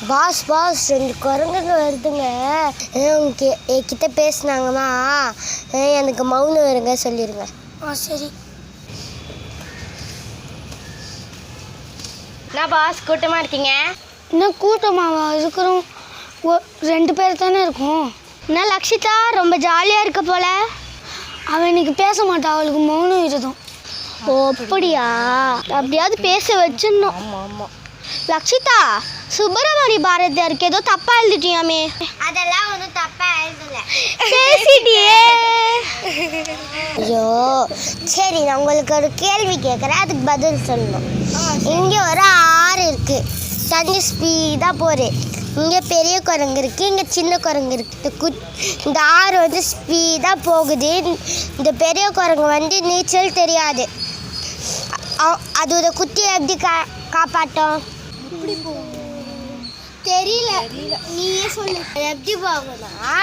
Pass pass 2 குரங்குங்க வருதுங்க. என்கிட்ட பேசுனாங்கன்னா எனக்கு மௌனம் இருங்க சொல்லிடுங்க. சரி. என்ன பாஸ் கூட்டமாக இருக்கீங்க? இன்னும் கூட்டமாவா இருக்கிறோம்? 2 பேர் தானே இருக்கும். என்ன லக்ஷிதா ரொம்ப ஜாலியாக இருக்க போல. அவள் இன்னைக்கு பேச மாட்டா, அவளுக்கு மௌனம் விரதம். ஓ அப்படியா? அப்படியாவது பேச வச்சிடணும். ஆமாம் ஆமாம். லக்ஷிதா, சுப்பிரமணிய பாரதியாருக்கு ஏதோ தப்பா எழுதிட்டியாமே? அதெல்லாம் ஒன்றும் தப்பா எழுதல. பேசிட்டியே. ஐயோ சரி, நான் உங்களுக்கு ஒரு கேள்வி கேட்குறேன், அதுக்கு பதில் சொல்லணும். இங்கே ஒரு ஆறு இருக்கு, தண்ணி ஸ்பீடாக போகுது. இங்கே பெரிய குரங்கு இருக்குது, இங்கே சின்ன குரங்கு இருக்குது. இந்த ஆறு வந்து ஸ்பீடாக போகுது. இந்த பெரிய குரங்கு வந்து நீச்சல் தெரியாது. அதோட குட்டியை எப்படி காப்பாற்றோம்? தெரியல, நீயே சொல்லு. எப்படி போகும்னா